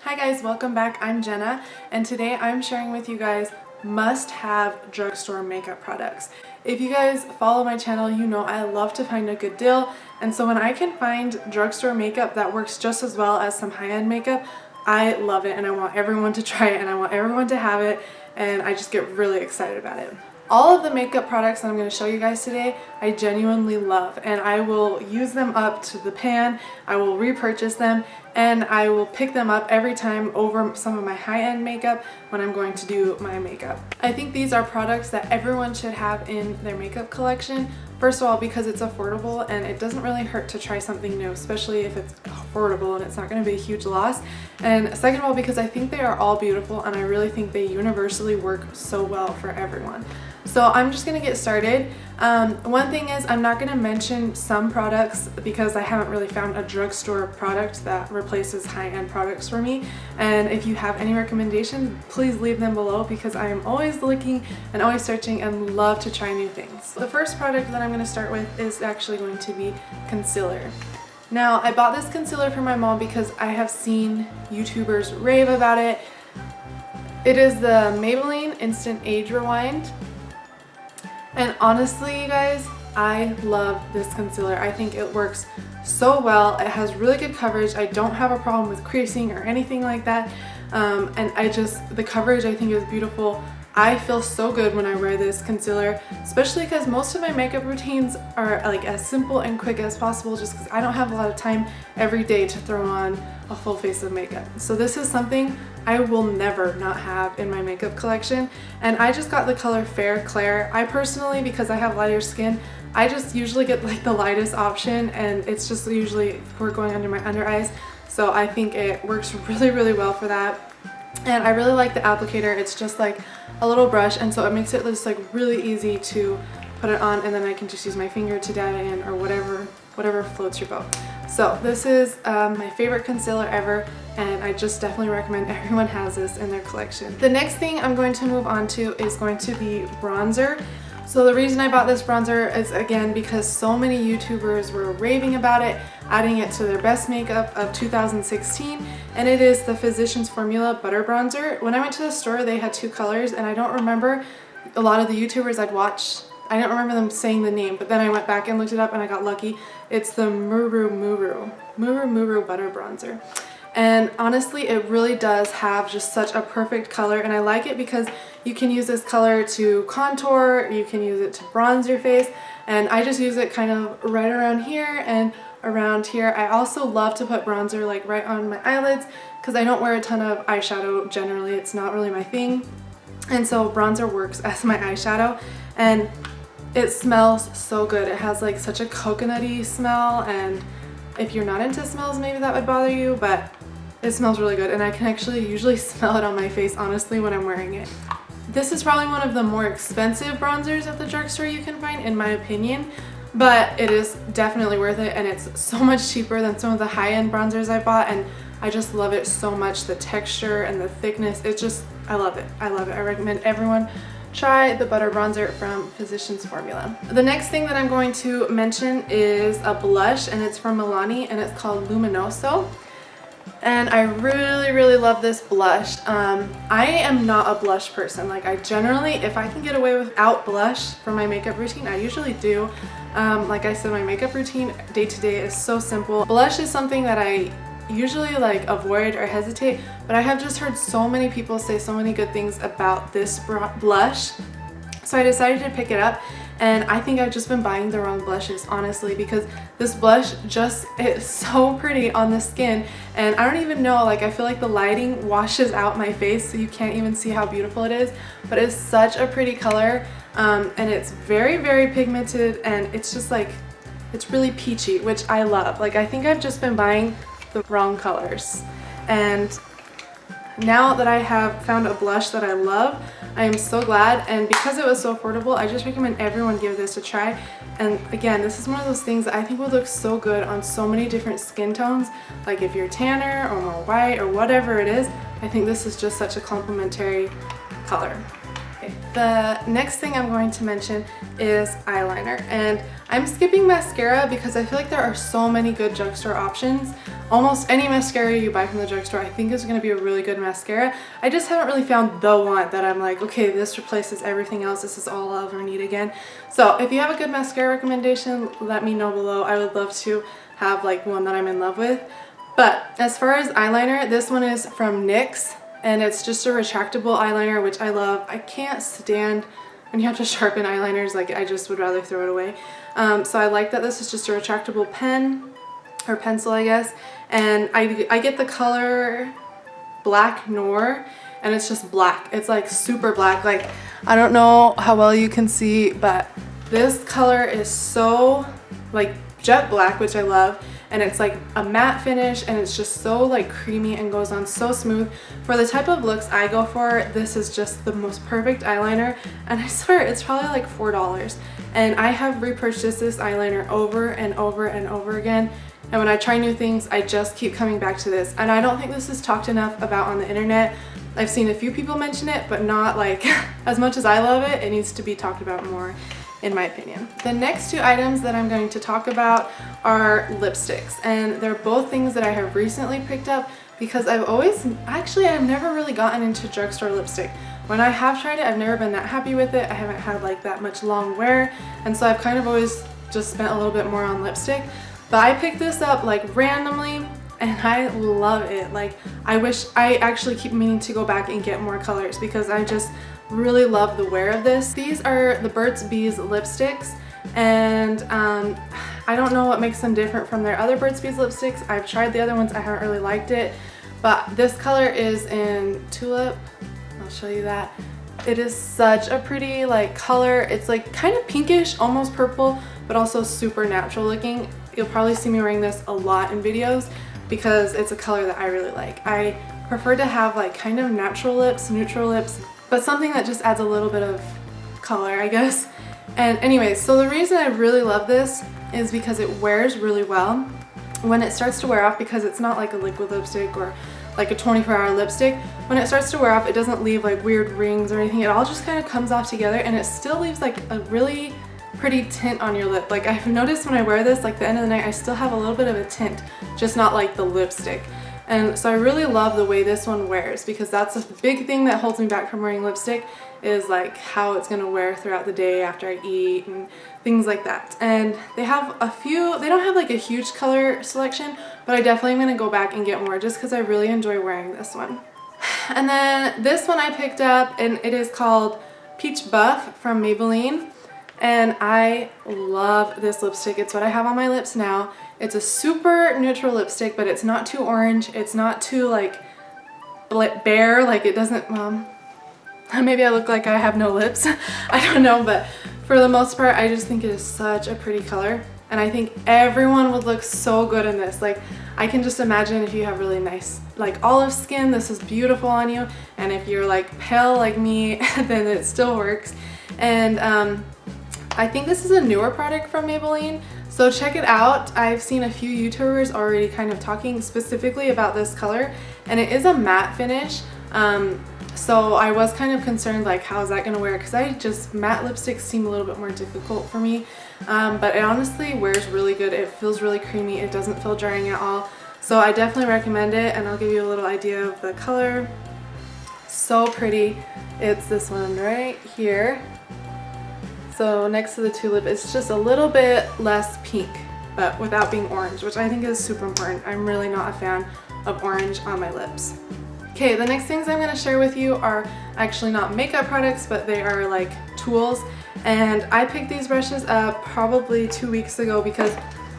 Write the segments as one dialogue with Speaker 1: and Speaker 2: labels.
Speaker 1: Hi guys, welcome back. I'm Jenna and today I'm sharing with you guys must-have drugstore makeup products. If you guys follow my channel, you know I love to find a good deal, and so when I can find drugstore makeup that works just as well as some high-end makeup, I love it and I want everyone to try it and I want everyone to have it, and I just get really excited about it. All of the makeup products that I'm going to show you guys today, I genuinely love, and I will use them up to the pan, I will repurchase them, and I will pick them up every time over some of my high-end makeup when I'm going to do my makeup. I think these are products that everyone should have in their makeup collection. First of all, because it's affordable and it doesn't really hurt to try something new, especially if it's affordable and it's not going to be a huge loss. And second of all, because I think they are all beautiful and I really think they universally work so well for everyone. So I'm just going to get started. One thing is I'm not going to mention some products because I haven't really found a drugstore product that replaces high-end products for me. And if you have any recommendations, please leave them below because I am always looking and always searching and love to try new things. The first product that I'm going to start with is actually going to be concealer. Now, I bought this concealer for my mom because I have seen YouTubers rave about it. It is the Maybelline Instant Age Rewind. And honestly, you guys, I love this concealer. I think it works so well. It has really good coverage. I don't have a problem with creasing or anything like that. And the coverage I think is beautiful. I feel so good when I wear this concealer, especially because most of my makeup routines are like as simple and quick as possible just because I don't have a lot of time every day to throw on a full face of makeup. So this is something I will never not have in my makeup collection, and I just got the color Fair Claire. I personally, because I have lighter skin, I just usually get like the lightest option, and it's just usually for going under my under eyes, so I think it works really well for that. And I really like the applicator. It's just like a little brush, and so it makes it just like really easy to put it on, and then I can just use my finger to dab it in or whatever floats your boat. So this is my favorite concealer ever, and I just definitely recommend everyone has this in their collection. The next thing I'm going to move on to is going to be bronzer. So the reason I bought this bronzer is again because so many YouTubers were raving about it, adding it to their best makeup of 2016, and it is the Physicians Formula Butter Bronzer. When I went to the store, they had two colors, and I don't remember a lot of the YouTubers I'd watched. I don't remember them saying the name, but then I went back and looked it up and I got lucky. It's the Muru Butter Bronzer. And honestly, it really does have just such a perfect color, and I like it because you can use this color to contour, you can use it to bronze your face, and I just use it kind of right around here and around here. I also love to put bronzer like right on my eyelids because I don't wear a ton of eyeshadow generally. It's not really my thing, and so bronzer works as my eyeshadow, and it smells so good. It has like such a coconutty smell, and if you're not into smells, maybe that would bother you, but it smells really good, and I can actually usually smell it on my face, honestly, when I'm wearing it. This is probably one of the more expensive bronzers at the drugstore you can find, in my opinion, but it is definitely worth it, and it's so much cheaper than some of the high-end bronzers I bought, and I just love it so much. The texture and the thickness, I love it. I love it. I recommend everyone try the butter bronzer from Physicians Formula. The next thing that I'm going to mention is a blush, and it's from Milani, and it's called Luminoso. And I really love this blush. I am not a blush person. Like, I generally, if I can get away without blush for my makeup routine, I usually do. Like I said, my makeup routine day to day is so simple. Blush is something that I usually like avoid or hesitate, but I have just heard so many people say so many good things about this blush, so I decided to pick it up. And I think I've just been buying the wrong blushes, honestly, because this blush it's so pretty on the skin, and I don't even know, like, I feel like the lighting washes out my face so you can't even see how beautiful it is, but it's such a pretty color, and it's very pigmented, and it's just like, it's really peachy, which I love. Like, I think I've just been buying the wrong colors, and now that I have found a blush that I love, I am so glad, and because it was so affordable, I just recommend everyone give this a try. And again, this is one of those things that I think would look so good on so many different skin tones. Like if you're tanner or more white or whatever it is, I think this is just such a complimentary color. Okay. The next thing I'm going to mention is eyeliner, and I'm skipping mascara because I feel like there are so many good drugstore options almost any mascara you buy from the drugstore I think is going to be a really good mascara. I just haven't really found the one that I'm like, okay, this replaces everything else, this is all I'll ever need again. So if you have a good mascara recommendation, let me know below. I would love to have like one that I'm in love with. But as far as eyeliner, this one is from NYX, and it's just a retractable eyeliner, which I love. I can't stand when you have to sharpen eyeliners, like I just would rather throw it away. So I like that this is just a retractable pen, or pencil I guess, and I get the color Black Noir, and it's just black. It's like super black. Like, I don't know how well you can see, but this color is so like jet black, which I love, and it's like a matte finish, and it's just so like creamy and goes on so smooth. For the type of looks I go for, this is just the most perfect eyeliner, and I swear it's probably like $4, and I have repurchased this eyeliner over and over and over again. And when I try new things, I just keep coming back to this. And I don't think this is talked enough about on the internet. I've seen a few people mention it, but not like as much as I love it. It needs to be talked about more, in my opinion. The next two items that I'm going to talk about are lipsticks. And they're both things that I have recently picked up because I've never really gotten into drugstore lipstick. When I have tried it, I've never been that happy with it. I haven't had like that much long wear. And so I've kind of always just spent a little bit more on lipstick. But I picked this up like randomly, and I love it. Like, I wish I actually keep meaning to go back and get more colors because I just really love the wear of this. These are the Burts Bees lipsticks, and I don't know what makes them different from their other Burts Bees lipsticks. I've tried the other ones, I haven't really liked it, but this color is in Tulip. I'll show you that. It is such a pretty like color. It's like kind of pinkish, almost purple, but also super natural looking. You'll probably see me wearing this a lot in videos because it's a color that I really like. I prefer to have like kind of natural lips, neutral lips, but something that just adds a little bit of color, I guess. And anyways, so the reason I really love this is because it wears really well. When it starts to wear off, because it's not like a liquid lipstick or like a 24-hour lipstick, when it starts to wear off, it doesn't leave like weird rings or anything. It all just kind of comes off together, and it still leaves like a really pretty tint on your lip. Like, I've noticed when I wear this, like the end of the night, I still have a little bit of a tint, just not like the lipstick. And so I really love the way this one wears, because that's a big thing that holds me back from wearing lipstick, is like how it's gonna wear throughout the day after I eat and things like that. And they have a few, they don't have like a huge color selection, but I definitely am gonna go back and get more just because I really enjoy wearing this one. And then this one I picked up, and it is called Peach Buff from Maybelline. And I love this lipstick. It's what I have on my lips now. It's a super neutral lipstick, but it's not too orange. It's not too like bare. Like, it doesn't, well, maybe I look like I have no lips. I don't know, but for the most part, I just think it is such a pretty color. And I think everyone would look so good in this. Like, I can just imagine if you have really nice like olive skin, this is beautiful on you. And if you're like pale like me, then it still works. And I think this is a newer product from Maybelline, so check it out. I've seen a few YouTubers already kind of talking specifically about this color, and it is a matte finish. So I was kind of concerned, like, how is that going to wear? Because matte lipsticks seem a little bit more difficult for me. But it honestly wears really good. It feels really creamy. It doesn't feel drying at all. So I definitely recommend it, and I'll give you a little idea of the color. So pretty. It's this one right here. So next to the tulip, it's just a little bit less pink, but without being orange, which I think is super important. I'm really not a fan of orange on my lips. Okay, the next things I'm going to share with you are actually not makeup products, but they are like tools. And I picked these brushes up probably 2 weeks ago because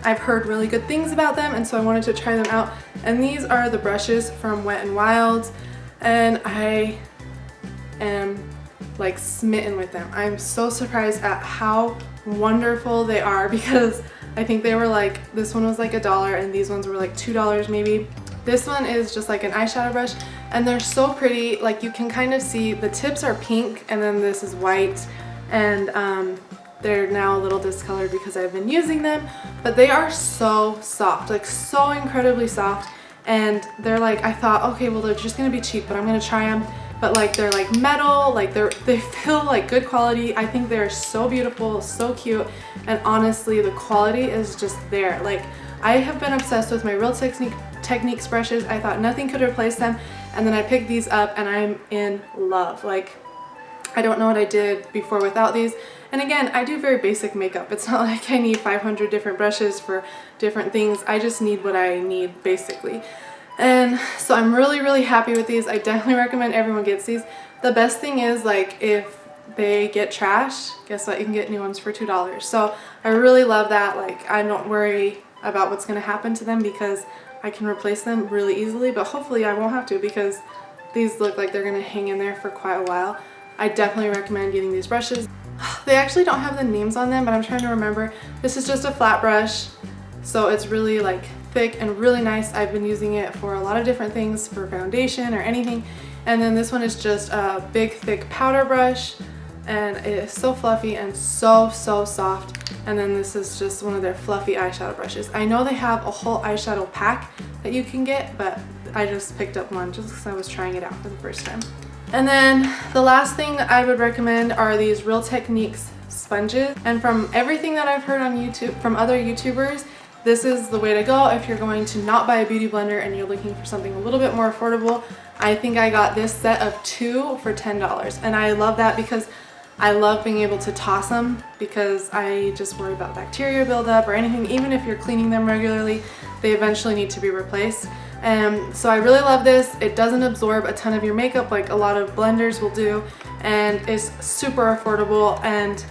Speaker 1: I've heard really good things about them, and so I wanted to try them out. And these are the brushes from Wet n Wild, and I am like smitten with them. I'm so surprised at how wonderful they are, because I think they were like, this one was like $1 and these ones were like $2 maybe. This one is just like an eyeshadow brush, and they're so pretty. Like, you can kind of see the tips are pink, and then this is white, and they're now a little discolored because I've been using them, but they are so soft, like so incredibly soft. And they're like, I thought, okay, well, they're just gonna be cheap, but I'm gonna try them. But like, they're like metal, like they feel like good quality. I think they're so beautiful, so cute, and honestly the quality is just there. Like, I have been obsessed with my Real Technique Techniques brushes. I thought nothing could replace them, and then I picked these up and I'm in love. Like, I don't know what I did before without these. And again, I do very basic makeup. It's not like I need 500 different brushes for different things. I just need what I need basically. And so I'm really happy with these. I definitely recommend everyone gets these. The best thing is, like, if they get trashed, guess what? You can get new ones for $2. So I really love that. Like, I don't worry about what's going to happen to them because I can replace them really easily, but hopefully I won't have to because these look like they're going to hang in there for quite a while. I definitely recommend getting these brushes. They actually don't have the names on them, but I'm trying to remember. This is just a flat brush, so it's really like thick and really nice. I've been using it for a lot of different things, for foundation or anything. And then this one is just a big thick powder brush, and it is so fluffy and so soft. And then this is just one of their fluffy eyeshadow brushes. I know they have a whole eyeshadow pack that you can get, but I just picked up one just because I was trying it out for the first time. And then the last thing I would recommend are these Real Techniques sponges. And from everything that I've heard on YouTube from other YouTubers, this is the way to go if you're going to not buy a beauty blender and you're looking for something a little bit more affordable. I think I got this set of 2 for $10, and I love that because I love being able to toss them because I just worry about bacteria buildup or anything. Even if you're cleaning them regularly, they eventually need to be replaced. So I really love this. It doesn't absorb a ton of your makeup like a lot of blenders will do, and it's super affordable. And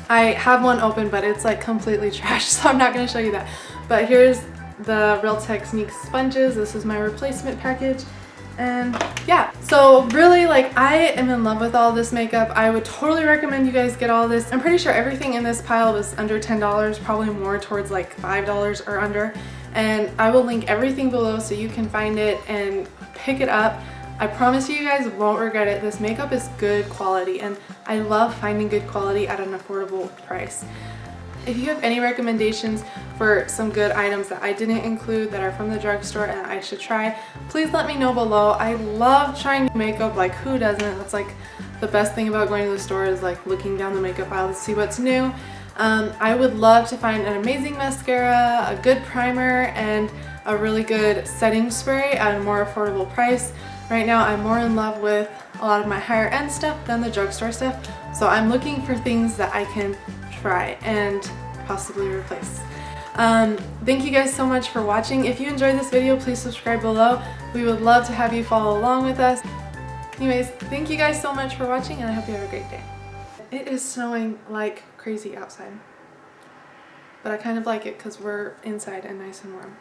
Speaker 1: I have one open, but it's like completely trashed, so I'm not going to show you that. But here's the Real Techniques sponges. This is my replacement package. And yeah, so really, like, I am in love with all this makeup. I would totally recommend you guys get all this. I'm pretty sure everything in this pile was under $10, probably more towards like $5 or under. And I will link everything below so you can find it and pick it up. I promise you guys won't regret it. This makeup is good quality, and I love finding good quality at an affordable price. If you have any recommendations for some good items that I didn't include that are from the drugstore and I should try, please let me know below. I love trying makeup, like who doesn't? That's like the best thing about going to the store, is like looking down the makeup aisle to see what's new. I would love to find an amazing mascara, a good primer, and a really good setting spray at a more affordable price. Right now I'm more in love with a lot of my higher end stuff than the drugstore stuff, so I'm looking for things that I can try and possibly replace. Thank you guys so much for watching. If you enjoyed this video, please subscribe below. We would love to have you follow along with us. Anyways, thank you guys so much for watching, and I hope you have a great day. It is snowing like crazy outside, but I kind of like it because we're inside and nice and warm.